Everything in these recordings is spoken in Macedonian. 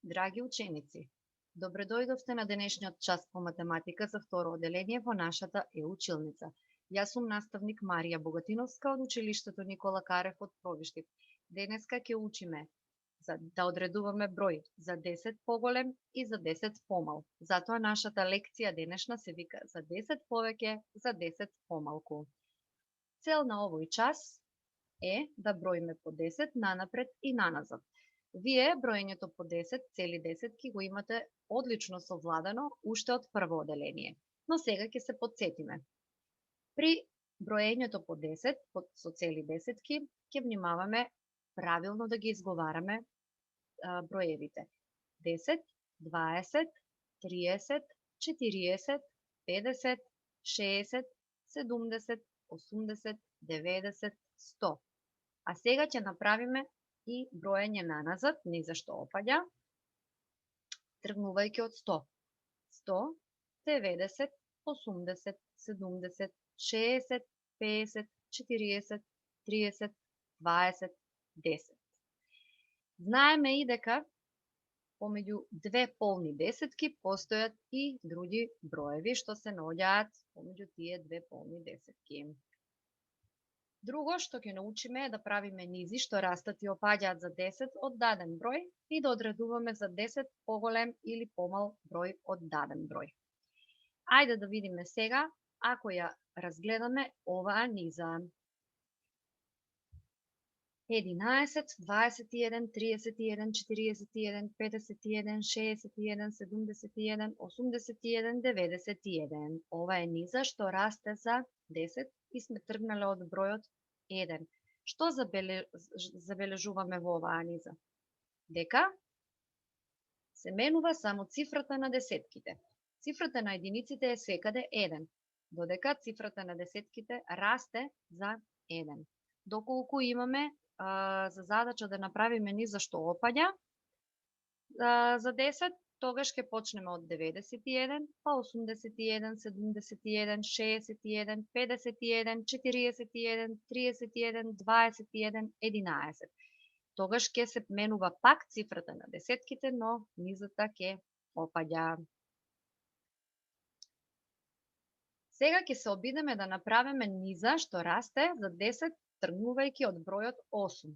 Драги ученици, добре дојдовте на денешниот час по математика за второ оделение во нашата е-училница. Јас сум наставник Марија Богатиновска од училиштето Никола Карев од Провиштип. Денеска ќе учиме да одредуваме број за 10 поголем и за 10 помал. Затоа нашата лекција денешна се вика за 10 повеќе, за 10 помалку. Цел на овој час е да броиме по 10 нанапред и наназад. Вие броењето по 10, цели десетки го имате одлично совладано уште од прво оделение, но сега ќе се подсетиме. При броењето по 10, со цели десетки, ќе внимаваме правилно да ги изговараме броевите. 10, 20, 30, 40, 50, 60, 70, 80, 90, 100. А сега ќе направиме и броење наназад, ни зашто опаѓа, тргнувајќи од 100. 100, 90, 80, 70, 60, 50, 40, 30, 20, 10. Знаеме и дека помеѓу две полни десетки постојат и други броеви што се наоѓаат помеѓу тие две полни десетки. Друго што ќе научиме е да правиме низи што растат и опаѓаат за 10 од даден број и да одредуваме за 10 поголем или помал број од даден број. Ајде да видиме сега, ако ја разгледаме оваа низа. 11, 21, 31, 41, 51, 61, 71, 81, 91. Ова е низа што расте за 10 и сме тргнале од бројот 1. Што забележуваме во оваа низа? Дека се менува само цифрата на десетките. Цифрата на единиците е секаде 1, додека цифрата на десетките расте за 1. Доколку имаме за задача да направиме низа што опаѓа за 10, тогаш ќе почнеме од 91, па 81, 71, 61, 51, 41, 31, 21, 11. Тогаш ќе се менува пак цифрата на десетките, но низата ќе опаѓа. Сега ќе се обидеме да направиме низа што расте за 10, тргнувајќи од бројот 8.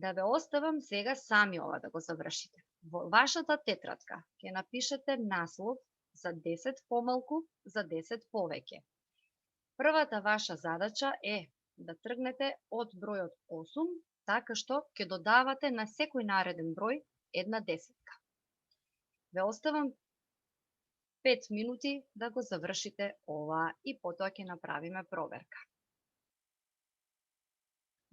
Да ве оставам сега сами ова да го завршите. Во вашата тетрадка ќе напишете наслов за 10 помалку, за 10 повеќе. Првата ваша задача е да тргнете од бројот 8, така што ќе додавате на секој нареден број една десетка. Ве оставам 5 минути да го завршите ова и потоа ќе направиме проверка.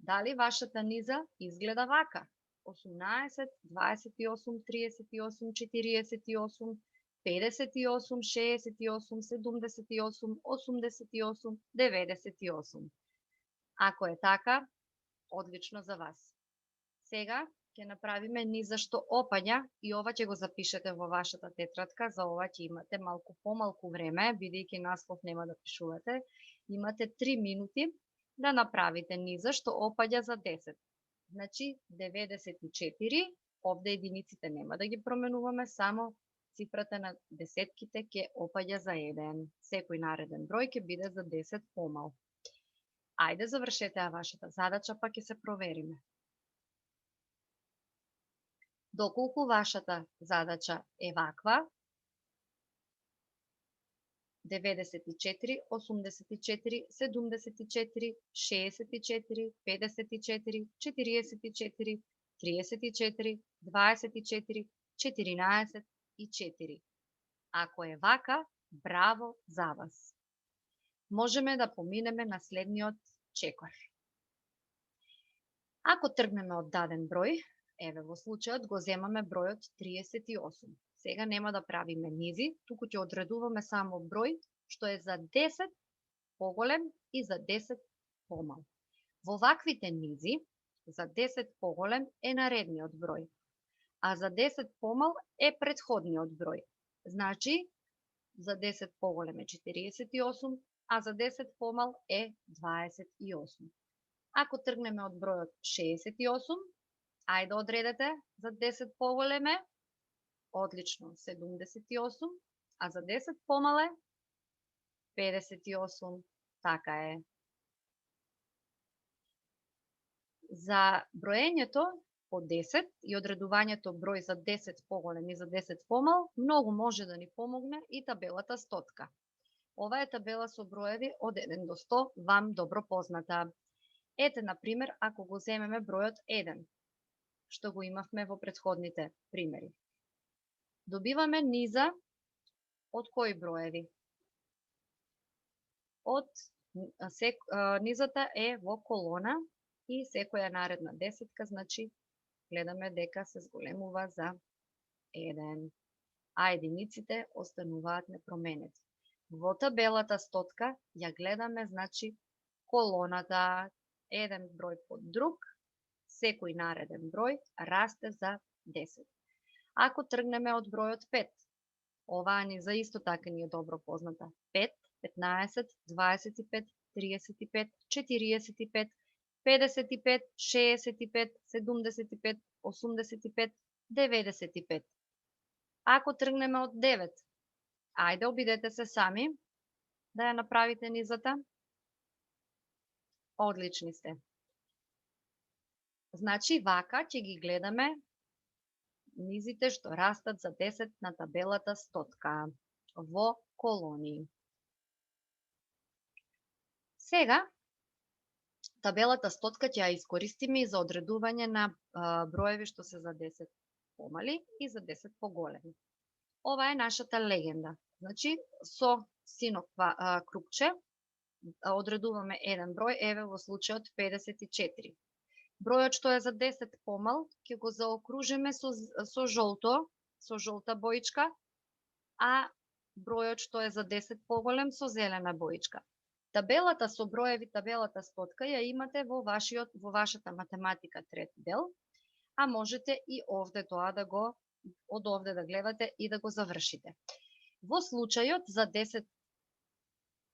Дали вашата низа изгледа вака? 18, 28, 38, 48, 58, 68, 78, 88, 98. Ако е така, одлично за вас. Сега ќе направиме низа што опаѓа и ова ќе го запишете во вашата тетрадка. За ова ќе имате малку помалку време, бидејќи наслов нема да пишувате. Имате 3 минути да направите низа што опаѓа за 10. Значи 94, овде единиците нема да ги променуваме, само цифрата на десетките ќе опаѓа за 1. Секој нареден број ќе биде за 10 помал. Ајде завршете вашата задача, па ќе се провериме. Доколку вашата задача е ваква, 94, 84, 74, 64, 54, 44, 34, 24, 14 и 4. Ако е вака, браво за вас! Можеме да поминеме на следниот чекор. Ако тргнеме од даден број, еве во случајот го земаме бројот 38. Сега нема да правиме низи, туку ќе одредуваме само број што е за 10 поголем и за 10 помал. Во ваквите низи, за 10 поголем е наредниот број, а за 10 помал е претходниот број. Значи, за 10 поголем е 48, а за 10 помал е 28. Ако тргнеме од бројот 68, Ајде одредете за 10 поголеме. Одлично, 78, а за 10 помале 58. Така е. За броењето по 10 и одредувањето број за 10 поголем и за 10 помал, многу може да ни помогне и табелата стотка. Ова е табела со броеви од 1 до 100, вам добро позната. Ете, например, ако го земеме бројот 1, што го имавме во претходните примери. Добиваме низа од кои броеви? Низата е во колона и секоја наредна десетка, значи гледаме дека се зголемува за 1, а единиците остануваат непроменети. Во табелата стотка ја гледаме, значи, колоната, еден број под друг, секој нареден број расте за 10. Ако тргнеме од бројот 5, оваа низа исто така ни е добро позната. 5, 15, 25, 35, 45, 55, 65, 75, 85, 95. Ако тргнеме од 9, ајде обидете се сами да ја направите низата. Одлични сте. Значи, вака ќе ги гледаме низите што растат за 10 на табелата стотка во колони. Сега, табелата стотка ќе ја искористиме и за одредување на броеви што се за 10 помали и за 10 поголеми. Ова е нашата легенда. Значи, со сино крупче одредуваме еден број, еве во случајот 54. Бројот што е за 10 помал ќе го заокружиме со жолта боичка, а бројот што е за 10 поголем со зелена боичка. Табелата со броеви, табелата стотка ја имате во вашата математика трет дел, а можете и овде тоа од овде да гледате и да го завршите. Во случајот за 10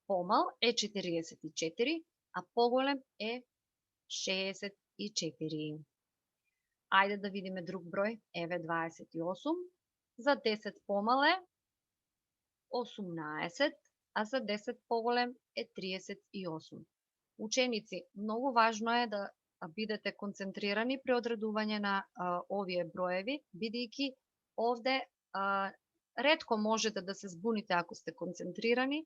помал е 44, а поголем е 64. Ајде да видиме друг број, еве 28, за 10 помал е 18, а за 10 поголем е 38. Ученици, многу важно е да бидете концентрирани при одредување на овие броеви, бидејќи овде ретко можете да се збуните ако сте концентрирани,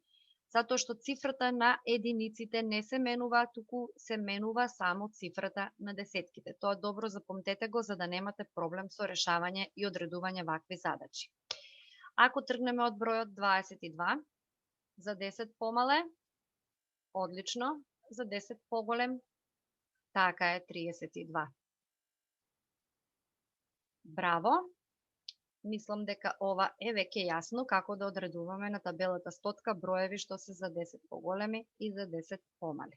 затоа што цифрата на единиците не се менува, туку се менува само цифрата на десетките. Тоа добро запомтете го, за да немате проблем со решавање и одредување вакви задачи. Ако тргнеме од бројот 22, за 10 помале, одлично, за 10 поголем, така е 32. Браво! Мислам дека ова е веќе јасно како да одредуваме на табелата стотка броеви што се за 10 поголеми и за 10 помали.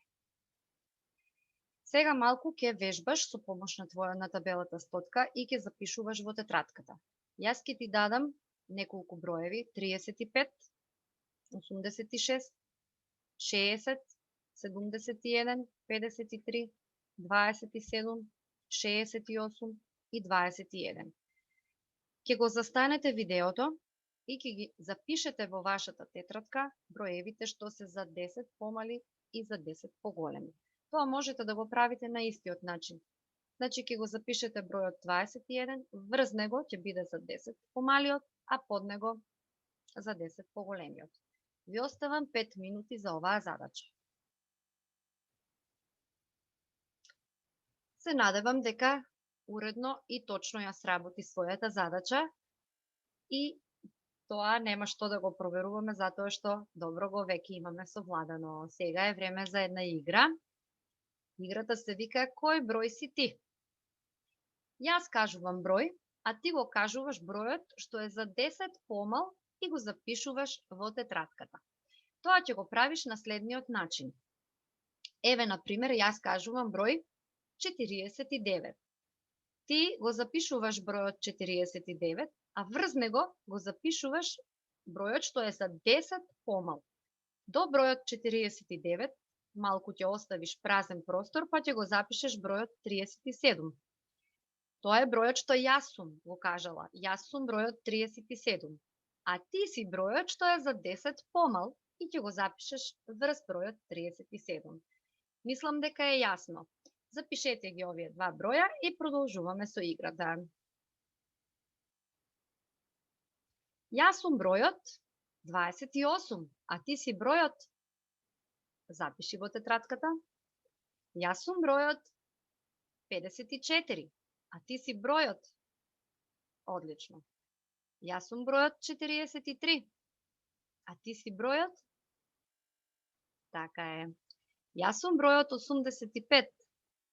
Сега малку ќе вежбаш со помош на табелата стотка и ќе запишуваш во тетратката. Јас ќе ти дадам неколку броеви, 35, 86, 60, 71, 53, 27, 68 и 21. Ќе го застанете видеото и ќе ги запишете во вашата тетрадка броевите што се за 10 помали и за 10 поголеми. Тоа можете да го правите на истиот начин. Значи ќе го запишете бројот 21, врз него ќе биде за 10 помалиот, а под него за 10 поголемиот. Ви оставам 5 минути за оваа задача. Се надевам дека уредно и точно ја сработи својата задача и тоа нема што да го проверуваме затоа што добро го веќе имаме совладано. Сега е време за една игра. Играта се вика кој број си ти? Јас кажувам број, а ти го кажуваш бројот што е за 10 помал и го запишуваш во тетратката. Тоа ќе го правиш на следниот начин. Еве, например, јас кажувам број 49. Ти го запишуваш бројот 49, а врз него го запишуваш бројот што е за 10 помал. До бројот 49 малку ќе оставиш празен простор, па ќе го запишеш бројот 37. Тоа е бројот што јас сум, го кажала. Јас сум бројот 37. А ти си бројот што е за 10 помал и ќе го запишеш врз бројот 37. Мислам дека е јасно. Запишете ги овие два броја и продолжуваме со играта. Јас сум бројот 28, а ти си бројот, запиши во тетрадката. Јас сум бројот 54, а ти си бројот, одлично. Јас сум бројот 43, а ти си бројот, така е. Јас сум бројот 85,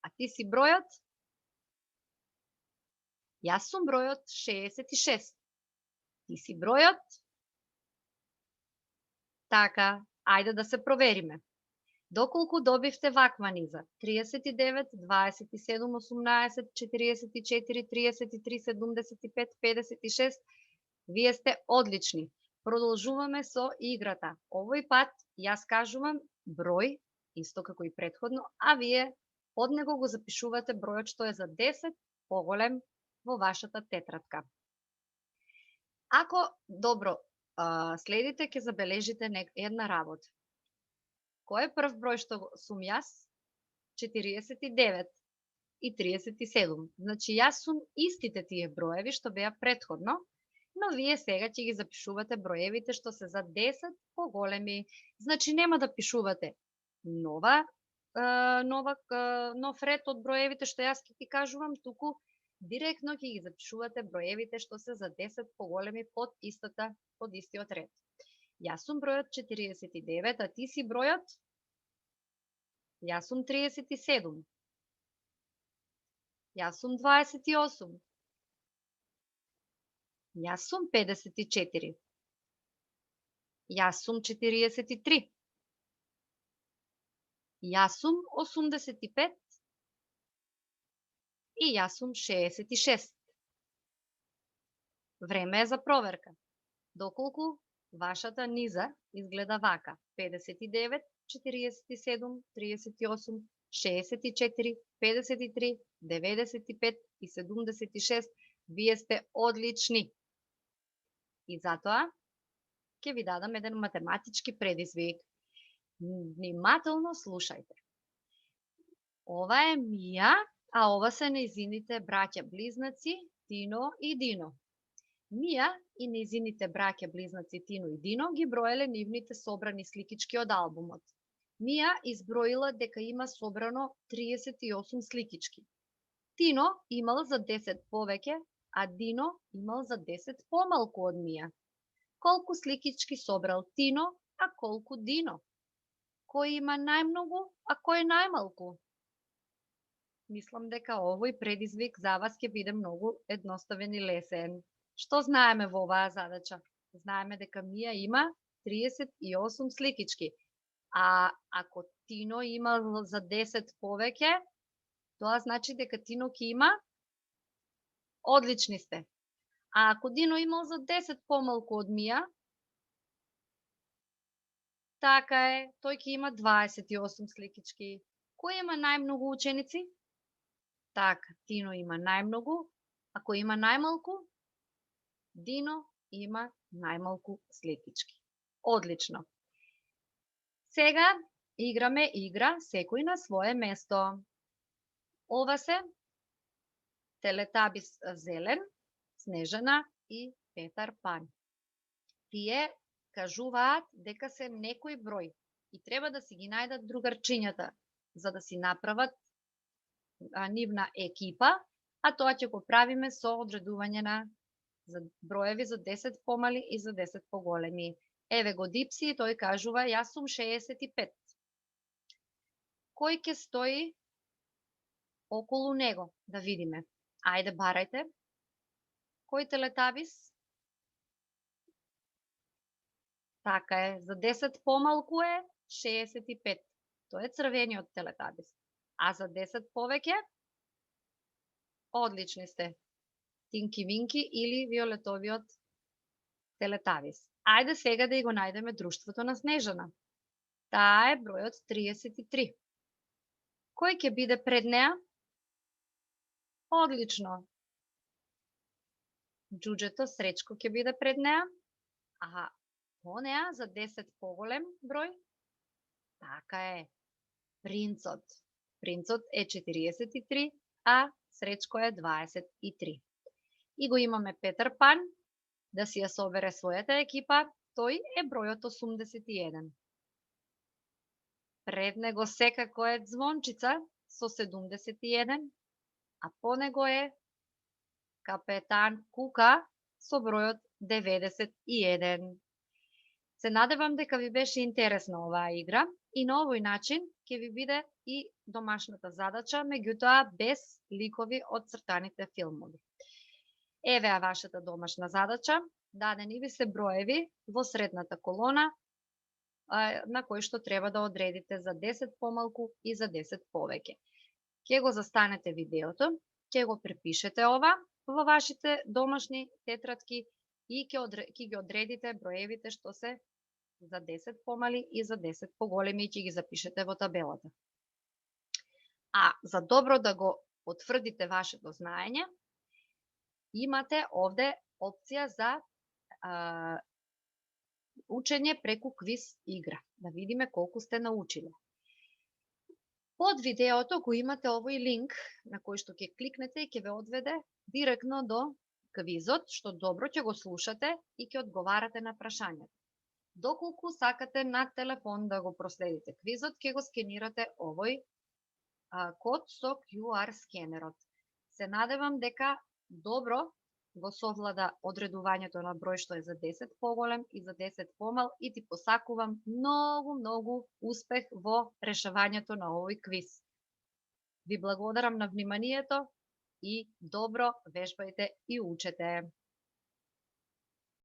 а ти си бројот, јас сум бројот 66, ти си бројот, така, ајде да се провериме. Доколку добивте ваква низа 39, 27, 18, 44, 33, 75, 56, вие сте одлични. Продолжуваме со играта. Овој пат јас кажувам број, исто како и претходно, а вие од него го запишувате бројот што е за 10 поголем во вашата тетрадка. Ако добро следите, ќе забележите една работа. Кој е прв број што сум јас? 49 и 37. Значи јас сум истите тие броеви што беа претходно, но вие сега ќе ги запишувате броевите што се за 10 поголеми. Значи нема да пишувате нов ред од броевите што јас ќе ти кажувам, туку директно ќе ги запишувате броевите што се за 10 поголеми под истиот ред. Јас сум бројот 49, а ти си бројот? Јас сум 37. Јас сум 28. Јас сум 54. Јас сум 43. Јас сум 85. И јас сум 66. Време е за проверка. Доколку вашата низа изгледа вака: 59, 47, 38, 64, 53, 95 и 76. Вие сте одлични. И затоа ќе ви дадам еден математички предизвик. Внимателно слушајте. Ова е Мија, а ова се нејзините браќа близнаци Тино и Дино. Мија и нејзините браќа близнаци Тино и Дино ги броеле нивните собрани сликички од албумот. Мија изброила дека има собрано 38 сликички. Тино имал за 10 повеќе, а Дино имал за 10 помалку од Мија. Колку сликички собрал Тино, а колку Дино? Кој има најмногу, а кој најмалку? Мислам дека овој предизвик за вас ќе биде многу едноставен и лесен. Што знаеме во оваа задача? Знаеме дека Мија има 38 сликички, а ако Тино има за 10 повеќе, тоа значи дека Тино ќе има, одлични сте. А ако Дино имал за 10 помалку од Мија, така е, тој ќе има 28 сликички. Кој има најмногу ученици? Така, Тино има најмногу, а кој има најмалку? Дино има најмалку сликички. Одлично. Сега играме игра секој на свое место. Ова се Телетабис Зелен, Снежана и Петар Пан. Тие кажуваат дека се некој број и треба да си ги најдат другарчињата за да си направат нивна екипа, а тоа ќе го правиме со одредување на броеви за 10 помали и за 10 поголеми. Еве го Дипси, тој кажува јас сум 65. Кој ќе стои околу него? Да видиме. Ајде барајте. Кој Телетабис? Така е, за 10 помалку е 65. Тој е црвениот Телетабис. А за 10 повеќе? Одлични сте. Тинки Винки или виолетовиот Телетабис. Ајде сега да го најдеме друштвото на Снежана. Таа е бројот 33. Кој ќе биде пред неа? Одлично. Џуџето Сречко ќе биде пред неа, а по неа за 10 поголем број, така е, Принцот. Принцот е 43, а Сречко е 23. И го имаме Петар Пан, да си ја собере својата екипа, тој е бројот 81. Пред него секако е Звончица со 71, а по него е Капетан Кука со бројот 91. Се надевам дека ви беше интересна оваа игра и на овој начин ќе ви биде и домашната задача, меѓутоа без ликови од цртаните филмови. Еве вашата домашна задача, дадени ви се броеви во средната колона, на кој што треба да одредите за 10 помалку и за 10 повеќе. Ќе го застанете видеото, ќе го препишете ова во вашите домашни тетрадки и ќе ги одредите броевите што се за 10 помали и за 10 поголеми и ќе ги запишете во табелата. А за добро да го потврдите вашето знаење, имате овде опција за учење преку квиз игра. Да видиме колку сте научиле. Под видеото го имате овој линк на кој што ќе кликнете и ќе ве одведе директно до квизот, што добро ќе го слушате и ќе одговарате на прашањата. Доколку сакате на телефон да го проследите квизот, ќе го скенирате овој код со QR скенерот. Се надевам дека добро го совлада одредувањето на број што е за 10 поголем и за 10 помал и ти посакувам многу успех во решавањето на овој квиз. Ви благодарам на вниманието и добро вежбајте и учете.